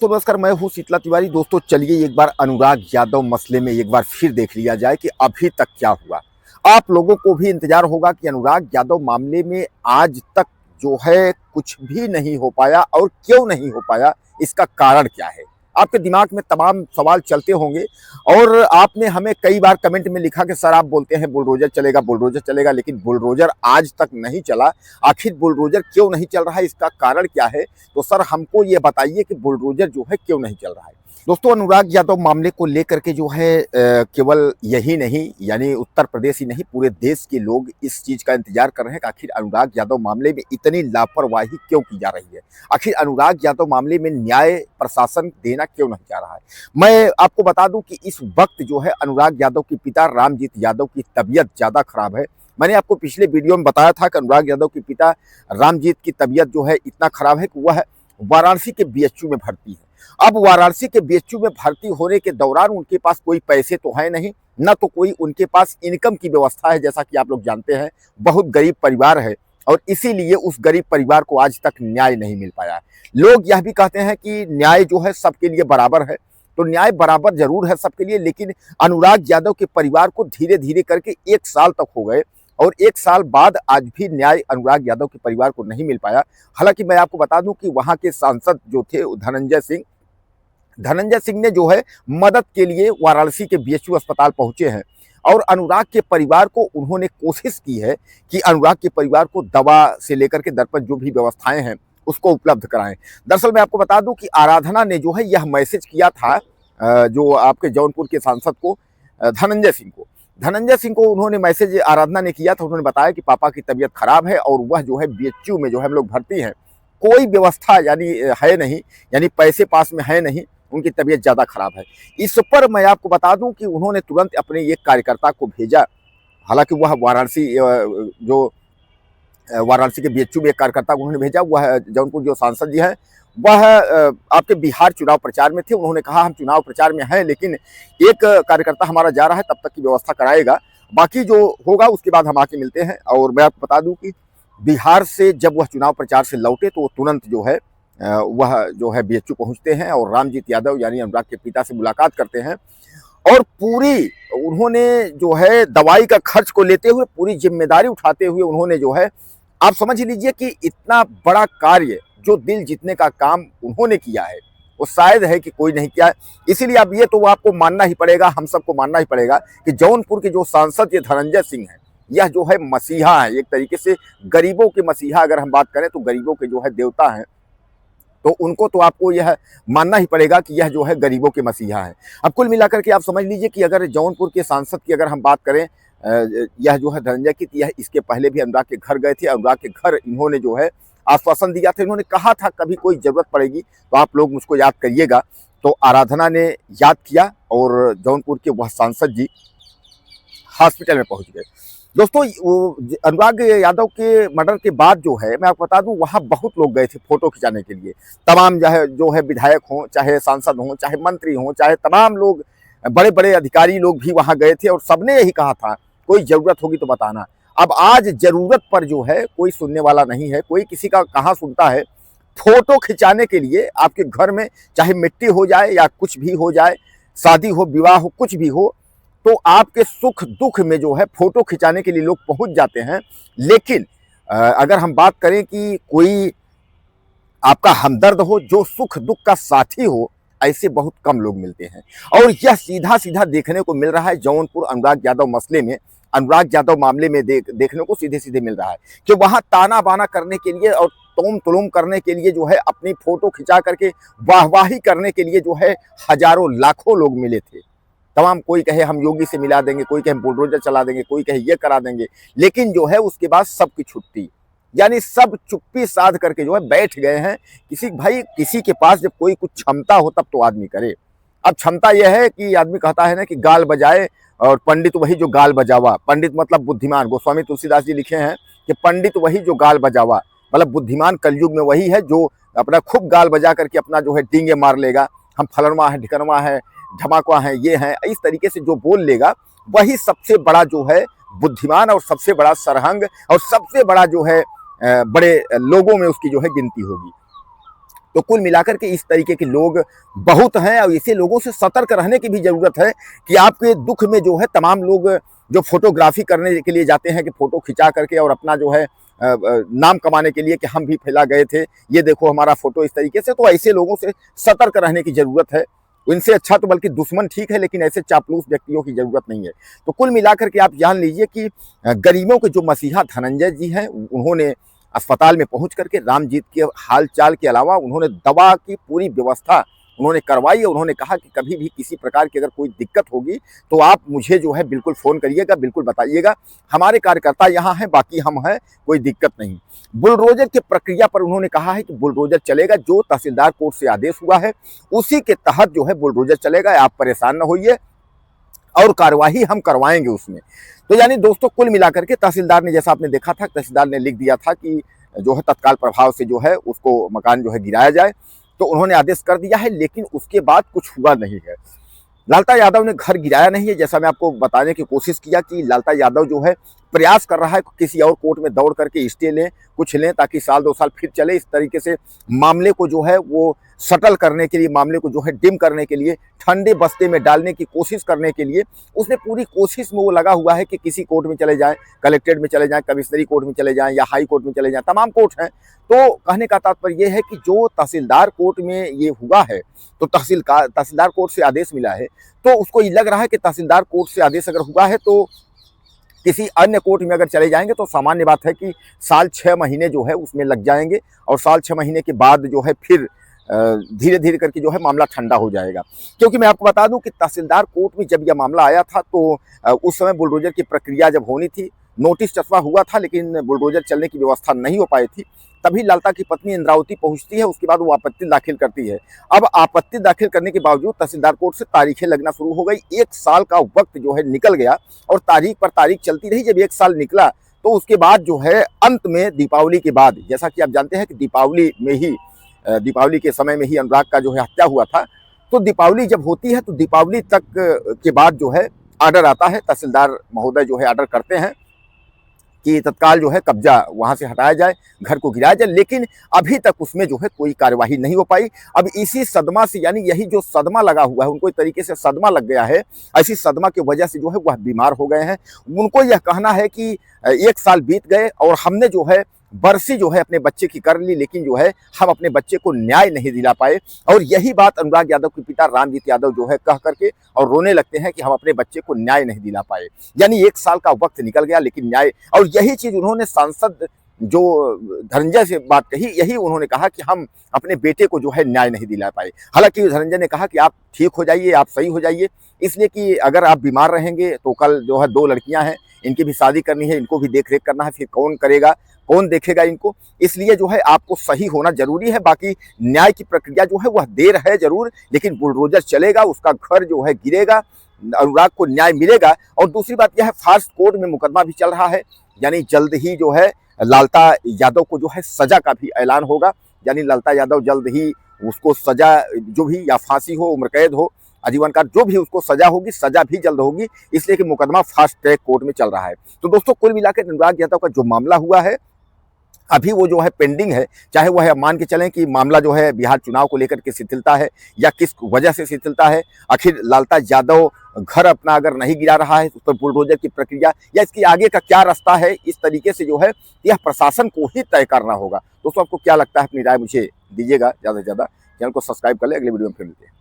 तो नमस्कार, मैं हूँ शीतला तिवारी। दोस्तों चलिए एक बार अनुराग यादव मसले में एक बार फिर देख लिया जाए कि अभी तक क्या हुआ। आप लोगों को भी इंतजार होगा कि अनुराग यादव मामले में आज तक जो है कुछ भी नहीं हो पाया, और क्यों नहीं हो पाया, इसका कारण क्या है। आपके दिमाग में तमाम सवाल चलते होंगे और आपने हमें कई बार कमेंट में लिखा कि सर आप बोलते हैं बुलडोजर चलेगा, लेकिन बुलडोजर आज तक नहीं चला। आखिर बुलडोजर क्यों नहीं चल रहा है, इसका कारण क्या है? तो सर हमको ये बताइए कि बुलडोजर जो है क्यों नहीं चल रहा है। दोस्तों अनुराग यादव मामले को लेकर के जो है केवल यही नहीं, यानी उत्तर प्रदेश ही नहीं, पूरे देश के लोग इस चीज का इंतजार कर रहे हैं कि आखिर अनुराग यादव मामले में इतनी लापरवाही क्यों की जा रही है। आखिर अनुराग यादव मामले में न्याय प्रशासन देना क्यों नहीं चाह रहा है। मैं आपको बता दूं कि इस वक्त जो है अनुराग यादव के पिता रामजीत यादव की तबीयत ज्यादा खराब है। मैंने आपको पिछले वीडियो में बताया था कि अनुराग यादव के पिता रामजीत की तबीयत जो है इतना खराब है कि वह वाराणसी के बीएचयू में भर्ती है। अब वाराणसी के बीएचयू में भर्ती होने के दौरान उनके पास कोई पैसे तो है नहीं, न तो कोई उनके पास इनकम की व्यवस्था है। जैसा कि आप लोग जानते हैं, बहुत गरीब परिवार है और इसीलिए उस गरीब परिवार को आज तक न्याय नहीं मिल पाया। लोग यह भी कहते हैं कि न्याय जो है सबके लिए बराबर है, तो न्याय बराबर जरूर है सबके लिए, लेकिन अनुराग यादव के परिवार को धीरे धीरे करके 1 साल तक हो गए और 1 साल बाद आज भी न्याय अनुराग यादव के परिवार को नहीं मिल पाया। हालांकि मैं आपको बता दूं कि वहां के सांसद जो थे धनंजय सिंह ने जो है मदद के लिए वाराणसी के बीएचयू अस्पताल पहुंचे हैं और अनुराग के परिवार को उन्होंने कोशिश की है कि अनुराग के परिवार को दवा से लेकर के दर पर जो भी व्यवस्थाएं हैं उसको उपलब्ध कराएं। दरअसल मैं आपको बता दूं कि आराधना ने जो है यह मैसेज किया था जो आपके जौनपुर के सांसद को, धनंजय सिंह को उन्होंने मैसेज आराधना ने किया था। उन्होंने बताया कि पापा की तबीयत खराब है और वह जो है बीएचयू में जो है हम लोग भर्ती हैं, कोई व्यवस्था यानी है नहीं, यानी पैसे पास में है नहीं, उनकी तबीयत ज़्यादा खराब है। इस पर मैं आपको बता दूं कि उन्होंने तुरंत अपने एक कार्यकर्ता को भेजा। हालांकि वह वाराणसी के बीएचयू में एक कार्यकर्ता को उन्होंने भेजा। वह जौनपुर जो सांसद जी हैं वह आपके बिहार चुनाव प्रचार में थे। उन्होंने कहा हम चुनाव प्रचार में हैं, लेकिन एक कार्यकर्ता हमारा जा रहा है, तब तक की व्यवस्था कराएगा, बाकी जो होगा उसके बाद हम आके मिलते हैं। और मैं आपको बता दूं कि बिहार से जब वह चुनाव प्रचार से लौटे तो तुरंत जो है वह जो है बीएचयू पहुंचते हैं और रामजीत यादव यानी अनुराग के पिता से मुलाकात करते हैं और पूरी उन्होंने जो है दवाई का खर्च को लेते हुए पूरी जिम्मेदारी उठाते हुए उन्होंने जो है, आप समझ लीजिए कि इतना बड़ा कार्य, जो दिल जीतने का काम उन्होंने किया है वो शायद है कि कोई नहीं किया। इसीलिए अब ये तो आपको मानना ही पड़ेगा, हम सबको मानना ही पड़ेगा कि जौनपुर के जो सांसद ये धनंजय सिंह हैं, यह जो है मसीहा है, एक तरीके से गरीबों के मसीहा। अगर हम बात करें तो गरीबों के जो है देवता हैं, तो उनको तो आपको यह मानना ही पड़ेगा कि यह जो है गरीबों के मसीहा है। अब कुल मिलाकर के आप समझ लीजिए कि अगर जौनपुर के सांसद की अगर हम बात करें, यह जो है धनंजय की, यह इसके पहले भी अनुराग के घर गए थे। अनुराग के घर इन्होंने जो है आश्वासन दिया था, इन्होंने कहा था कभी कोई जरूरत पड़ेगी तो आप लोग मुझको याद करिएगा। तो आराधना ने याद किया और जौनपुर के वह सांसद जी हॉस्पिटल में पहुंच गए। दोस्तों अनुराग यादव के मर्डर के बाद जो है मैं आपको बता दूं, वहां बहुत लोग गए थे फोटो खिंचाने के लिए। तमाम जो है विधायक हों, चाहे सांसद हों, चाहे मंत्री हों, चाहे तमाम लोग, बड़े बड़े अधिकारी लोग भी वहां गए थे और सबने यही कहा था कोई जरूरत होगी तो बताना। अब आज जरूरत पर जो है कोई सुनने वाला नहीं है, कोई किसी का कहाँ सुनता है। फोटो खिंचाने के लिए आपके घर में चाहे मिट्टी हो जाए या कुछ भी हो जाए, शादी हो, विवाह हो, कुछ भी हो, तो आपके सुख दुख में जो है फोटो खिंचाने के लिए लोग पहुंच जाते हैं। लेकिन अगर हम बात करें कि कोई आपका हमदर्द हो, जो सुख दुख का साथी हो, ऐसे बहुत कम लोग मिलते हैं। और यह सीधा सीधा देखने को मिल रहा है जौनपुर अनुराग यादव मसले में, अनुराग यादव मामले में देखने को सीधे सीधे मिल रहा है कि वहां ताना बाना करने के लिए और तोम तुलुम करने के लिए जो है, अपनी फोटो खिंचा करके वाहवाही करने के लिए जो है हजारों लाखों लोग मिले थे। तमाम, कोई कहे हम योगी से मिला देंगे, कोई कहे बुलडोजर चला देंगे, कोई कहे ये करा देंगे, लेकिन जो है उसके बाद सबकी छुट्टी, यानी सब चुप्पी साध करके जो है बैठ गए हैं। किसी के पास जब कोई कुछ क्षमता हो तब तो आदमी करे। अब क्षमता यह है कि आदमी कहता है ना कि गाल बजाए और पंडित वही जो गाल बजावा। पंडित मतलब बुद्धिमान। गोस्वामी तुलसीदास जी लिखे हैं कि पंडित वही जो गाल बजावा, मतलब बुद्धिमान कलयुग में वही है जो अपना खूब गाल बजा करके अपना जो है डींगे मार लेगा, हम फलनवा है, ढिकनवा है, धमाका है, ये है, इस तरीके से जो बोल लेगा वही सबसे बड़ा जो है बुद्धिमान और सबसे बड़ा सरहंग और सबसे बड़ा जो है बड़े लोगों में उसकी जो है गिनती होगी। तो कुल मिलाकर के इस तरीके के लोग बहुत हैं और ऐसे लोगों से सतर्क रहने की भी ज़रूरत है कि आपके दुख में जो है तमाम लोग जो फोटोग्राफी करने के लिए जाते हैं कि फ़ोटो खिंचा करके और अपना जो है नाम कमाने के लिए कि हम भी फैला गए थे, ये देखो हमारा फ़ोटो इस तरीके से, तो ऐसे लोगों से सतर्क रहने की ज़रूरत है। इनसे अच्छा तो बल्कि दुश्मन ठीक है, लेकिन ऐसे चापलूस व्यक्तियों की ज़रूरत नहीं है। तो कुल मिलाकर के आप जान लीजिए कि गरीबों के जो मसीहा धनंजय जी हैं, उन्होंने अस्पताल में पहुंच करके रामजीत के हाल चाल के अलावा उन्होंने दवा की पूरी व्यवस्था उन्होंने करवाई और उन्होंने कहा कि कभी भी किसी प्रकार की अगर कोई दिक्कत होगी तो आप मुझे जो है बिल्कुल फ़ोन करिएगा, बिल्कुल बताइएगा, हमारे कार्यकर्ता यहाँ हैं, बाकी हम हैं, कोई दिक्कत नहीं। बुलडोजर की प्रक्रिया पर उन्होंने कहा है कि बुलडोजर चलेगा, जो तहसीलदार कोर्ट से आदेश हुआ है उसी के तहत जो है बुलडोजर चलेगा, आप परेशान न होइए और कार्यवाही हम करवाएंगे उसमें। तो यानी दोस्तों कुल मिलाकर के तहसीलदार ने, जैसा आपने देखा था, तहसीलदार ने लिख दिया था कि जो है तत्काल प्रभाव से जो है उसको मकान जो है गिराया जाए, तो उन्होंने आदेश कर दिया है, लेकिन उसके बाद कुछ हुआ नहीं है। लालता यादव ने घर गिराया नहीं है, जैसा मैं आपको बताने की कोशिश किया कि लालता यादव जो है प्रयास कर रहा है किसी और कोर्ट में दौड़ करके स्टे लें, कुछ लें, ताकि साल 2 साल फिर चले। इस तरीके से मामले को जो है वो सटल करने के लिए, मामले को जो है डिम करने के लिए, ठंडे बस्ते में डालने की कोशिश करने के लिए उसने पूरी कोशिश में वो लगा हुआ है कि किसी कोर्ट में चले जाएं, कलेक्ट्रेट में चले जाएं, कमिश्नरी कोर्ट में चले जाएं या हाई कोर्ट में चले जाएं, तमाम कोर्ट हैं। तो कहने का तात्पर्य यह है कि जो तहसीलदार कोर्ट में ये हुआ है, तो तहसीलदार कोर्ट से आदेश मिला है, तो उसको ये लग रहा है कि तहसीलदार कोर्ट से आदेश अगर हुआ है तो किसी अन्य कोर्ट में अगर चले जाएंगे तो सामान्य बात है कि साल 6 महीने जो है उसमें लग जाएंगे और साल 6 महीने के बाद जो है फिर धीरे धीरे करके जो है मामला ठंडा हो जाएगा। क्योंकि मैं आपको बता दूं कि तहसीलदार कोर्ट में जब यह मामला आया था तो उस समय बुलडोजर की प्रक्रिया जब होनी थी, नोटिस चस्पा हुआ था, लेकिन बुलडोजर चलने की व्यवस्था नहीं हो पाई थी। तभी लालता की पत्नी इंद्रावती पहुंचती है, उसके बाद वो आपत्ति दाखिल करती है। अब आपत्ति दाखिल करने के बावजूद तहसीलदार कोर्ट से तारीखें लगना शुरू हो गई। 1 साल का वक्त जो है निकल गया और तारीख पर तारीख चलती रही। जब 1 साल निकला तो उसके बाद जो है अंत में दीपावली के बाद, जैसा कि आप जानते हैं कि दीपावली के समय में ही अनुराग का जो है हत्या हुआ था, तो दीपावली जब होती है तो दीपावली तक के बाद जो है ऑर्डर आता है, तहसीलदार महोदय जो है ऑर्डर करते हैं कि तत्काल जो है कब्जा वहां से हटाया जाए, घर को गिराया जाए, लेकिन अभी तक उसमें जो है कोई कार्यवाही नहीं हो पाई। अब इसी सदमा से, यानी यही जो सदमा लगा हुआ है, उनको एक तरीके से सदमा लग गया है, ऐसी सदमा की वजह से जो है वह बीमार हो गए हैं। उनको यह कहना है कि 1 साल बीत गए और हमने जो है बरसी जो है अपने बच्चे की कर ली, लेकिन जो है हम अपने बच्चे को न्याय नहीं दिला पाए। और यही बात अनुराग यादव के पिता रामजीत यादव जो है कह करके और रोने लगते हैं कि हम अपने बच्चे को न्याय नहीं दिला पाए। यानी 1 साल का वक्त निकल गया, लेकिन न्याय, और यही चीज उन्होंने सांसद जो धनंजय से बात कही, यही उन्होंने कहा कि हम अपने बेटे को जो है न्याय नहीं दिला पाए। हालांकि धनंजय ने कहा कि आप ठीक हो जाइए, आप सही हो जाइए, इसलिए कि अगर आप बीमार रहेंगे तो कल जो है 2 लड़कियां हैं, इनकी भी शादी करनी है, इनको भी देख रेख करना है, फिर कौन करेगा, कौन देखेगा इनको, इसलिए जो है आपको सही होना जरूरी है। बाकी न्याय की प्रक्रिया जो है वह देर है जरूर, लेकिन बुलडोजर चलेगा, उसका घर जो है गिरेगा, अनुराग को न्याय मिलेगा। और दूसरी बात यह है, फास्ट कोर्ट में मुकदमा भी चल रहा है, यानी जल्द ही जो है लालता यादव को जो है सजा का भी ऐलान होगा। यानी लालता यादव जल्द ही उसको सजा जो भी, या फांसी हो, उम्र कैद हो, आजीवन कारावास, जो भी उसको सजा होगी, सजा भी जल्द होगी, इसलिए कि मुकदमा फास्ट ट्रैक कोर्ट में चल रहा है। तो दोस्तों कुल मिलाकर अनुराग यादव का जो मामला हुआ है अभी वो जो है पेंडिंग है। चाहे वह मान के चलें कि मामला जो है बिहार चुनाव को लेकर के शिथिलता है या किस वजह से शिथिलता है, आखिर लालता यादव घर अपना अगर नहीं गिरा रहा है उस पर बुलडोजर की प्रक्रिया या इसकी आगे का क्या रास्ता है, इस तरीके से जो है यह प्रशासन को ही तय करना होगा। दोस्तों आपको क्या लगता है, अपनी राय मुझे दीजिएगा ज़्यादा से ज़्यादा। चैनल को सब्सक्राइब कर ले, अगले वीडियो में फिर मिलते हैं।